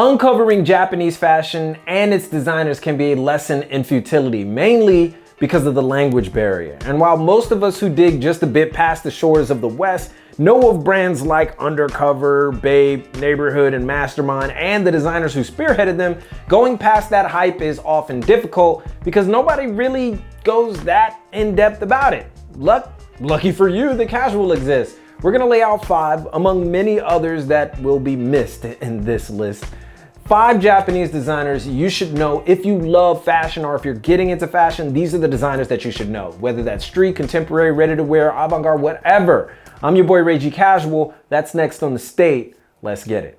Uncovering Japanese fashion and its designers can be a lesson in futility, mainly because of the language barrier. And while most of us who dig just a bit past the shores of the West know of brands like Undercover, Babe, Neighborhood, and Mastermind, and the designers who spearheaded them, going past that hype is often difficult because nobody really goes that in depth about it. Lucky for you, the casual exists. We're gonna lay out 5 among many others that will be missed in this list. 5 Japanese designers you should know if you love fashion or if you're getting into fashion. These are the designers that you should know, whether that's street, contemporary, ready-to-wear, avant-garde, whatever. I'm your boy Reggie Casual. That's next on The State. Let's get it.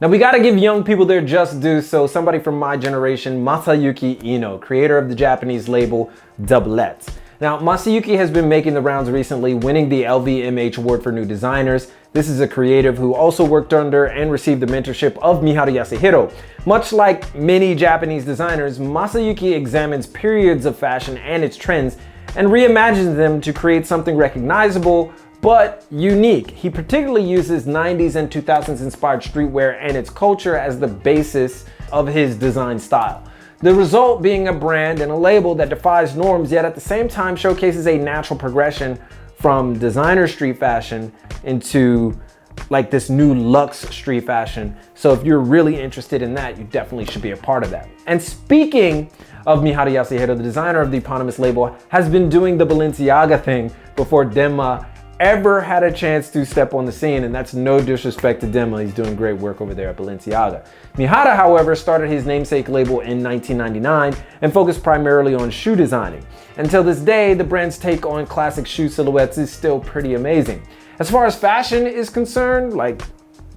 Now we gotta give young people their just due, so somebody from my generation, Masayuki Ino, creator of the Japanese label Doublet. Now, Masayuki has been making the rounds recently, winning the LVMH Award for New Designers. This is a creative who also worked under and received the mentorship of Miharu Yasuhiro. Much like many Japanese designers, Masayuki examines periods of fashion and its trends and reimagines them to create something recognizable but unique. He particularly uses 90s and 2000s inspired streetwear and its culture as the basis of his design style. The result being a brand and a label that defies norms, yet at the same time showcases a natural progression from designer street fashion into like this new luxe street fashion. So if you're really interested in that, you definitely should be a part of that. And speaking of Miharu Yasuhiro, the designer of the eponymous label, has been doing the Balenciaga thing before Denma ever had a chance to step on the scene, and that's no disrespect to Denma. He's doing great work over there at Balenciaga. Miharu, however, started his namesake label in 1999 and focused primarily on shoe designing. Until this day, the brand's take on classic shoe silhouettes is still pretty amazing. As far as fashion is concerned, like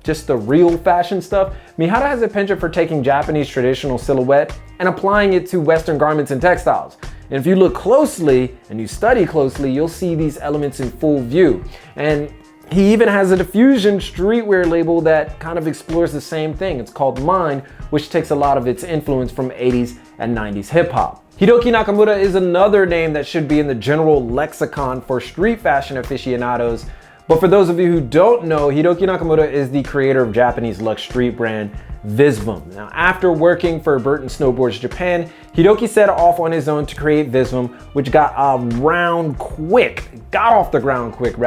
just the real fashion stuff, Miharu has a penchant for taking Japanese traditional silhouette and applying it to Western garments and textiles. And if you look closely and you study closely, you'll see these elements in full view. And he even has a diffusion streetwear label that kind of explores the same thing. It's called Mind, which takes a lot of its influence from 80s and 90s hip hop. Toki Nakamura is another name that should be in the general lexicon for street fashion aficionados. But for those of you who don't know, Toki Nakamura is the creator of Japanese luxe street brand Visvum. Now, after working for Burton Snowboards Japan, Toki set off on his own to create Visvum, which got off the ground quick,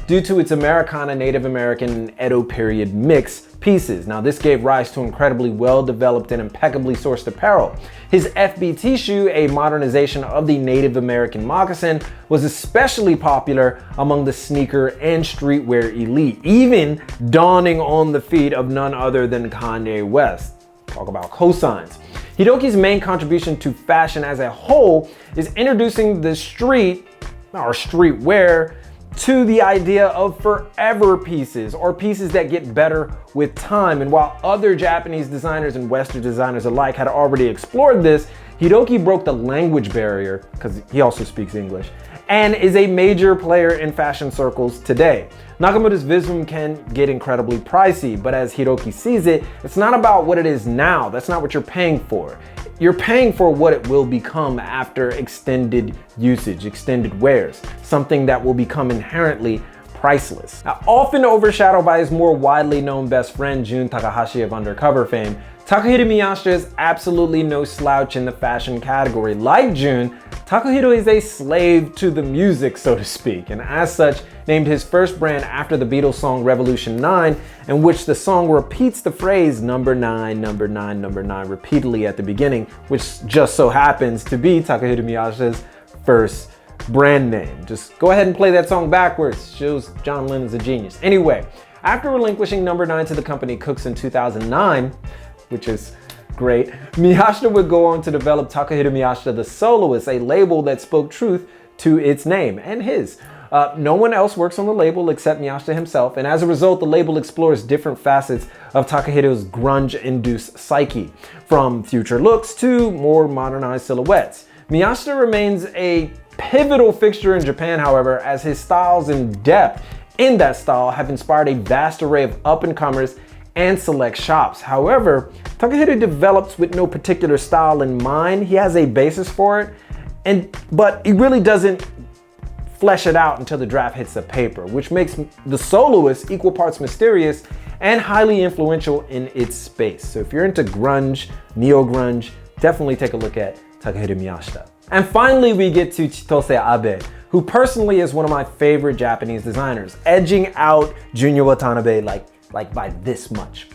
due to its Americana, Native American, and Edo period mix pieces. Now, this gave rise to incredibly well-developed and impeccably sourced apparel. His FBT shoe, a modernization of the Native American moccasin, was especially popular among the sneaker and streetwear elite, even dawning on the feet of none other than Kanye West. Talk about cosigns. Toki's main contribution to fashion as a whole is introducing the street, or streetwear, to the idea of forever pieces, or pieces that get better with time. And while other Japanese designers and Western designers alike had already explored this, Toki broke the language barrier, because he also speaks English, and is a major player in fashion circles today. Nakamura's Visvum can get incredibly pricey, but as Toki sees it, it's not about what it is now. That's not what you're paying for. You're paying for what it will become after extended usage, extended wears, something that will become inherently priceless. Now, often overshadowed by his more widely known best friend, Jun Takahashi of Undercover fame, Takahiro Miasha is absolutely no slouch in the fashion category. Like Jun, Takahiro is a slave to the music, so to speak, and as such, named his first brand after the Beatles song Revolution 9, in which the song repeats the phrase number 9, number 9, number 9 repeatedly at the beginning, which just so happens to be Takahiro Miyasha's first brand name. Just go ahead and play that song backwards. Shows John Lennon's a genius. Anyway, after relinquishing number 9 to the company Cooks in 2009, which is great, Miasha would go on to develop Takahiro Miyasha the Soloist, a label that spoke truth to its name and his. No one else works on the label except Miasha himself, and as a result, the label explores different facets of Takahiro's grunge-induced psyche, from future looks to more modernized silhouettes. Miasha remains a pivotal fixture in Japan, however, as his styles and depth in that style have inspired a vast array of up-and-comers and select shops. However, Takahiro develops with no particular style in mind. He has a basis for it, but he really doesn't flesh it out until the draft hits the paper, which makes the soloist equal parts mysterious and highly influential in its space. So if you're into grunge, neo-grunge, definitely take a look at Takahiro Miasha. And finally, we get to Chitose Abe, who personally is one of my favorite Japanese designers, edging out Junya Watanabe like by this much.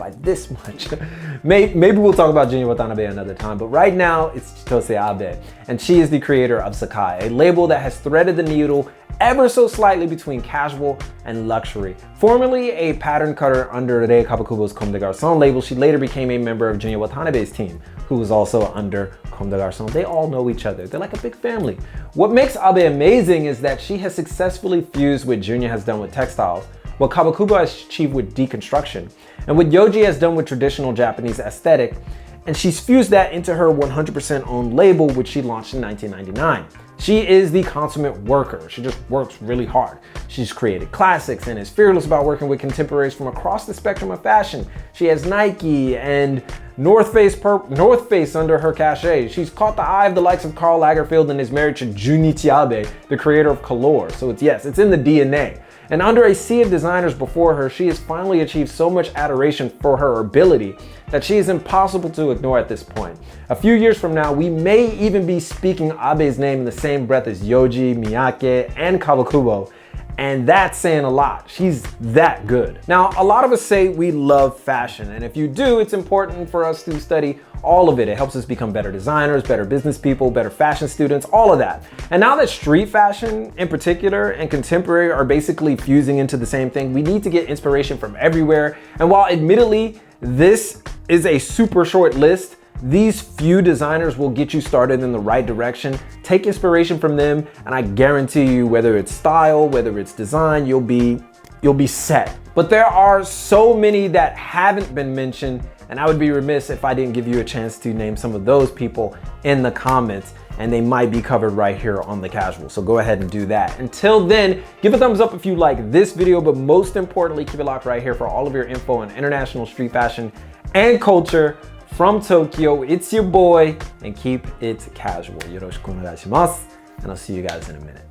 Maybe we'll talk about Junya Watanabe another time, but right now it's Chitose Abe, and she is the creator of Sakai, a label that has threaded the needle ever so slightly between casual and luxury. Formerly a pattern cutter under Rei Kawakubo's Comme des Garçons label, she later became a member of Junya Watanabe's team, who was also under Comme des Garçons. They all know each other. They're like a big family. What makes Abe amazing is that she has successfully fused what Junya has done with textiles, what Kawakubo has achieved with deconstruction, and what Yohji has done with traditional Japanese aesthetic, and she's fused that into her 100% owned label, which she launched in 1999. She is the consummate worker. She just works really hard. She's created classics and is fearless about working with contemporaries from across the spectrum of fashion. She has Nike and North Face under her cachet. She's caught the eye of the likes of Karl Lagerfeld and is married to Junichi Abe, the creator of Color. So it's in the DNA. And under a sea of designers before her, she has finally achieved so much adoration for her ability that she is impossible to ignore at this point. A few years from now, we may even be speaking Abe's name in the same breath as Yohji, Miyake, and Kawakubo. And that's saying a lot. She's that good. Now, a lot of us say we love fashion, and if you do, it's important for us to study all of it. It helps us become better designers, better business people, better fashion students, all of that. And now that street fashion in particular and contemporary are basically fusing into the same thing, we need to get inspiration from everywhere. And while admittedly, this is a super short list, these few designers will get you started in the right direction. Take inspiration from them, and I guarantee you, whether it's style, whether it's design, you'll be set. But there are so many that haven't been mentioned, and I would be remiss if I didn't give you a chance to name some of those people in the comments, and they might be covered right here on The Casual. So go ahead and do that. Until then, give a thumbs up if you like this video, but most importantly, keep it locked right here for all of your info on international street fashion and culture. From Tokyo, it's your boy, and keep it casual. Yoroshiku onegai shimasu, and I'll see you guys in a minute.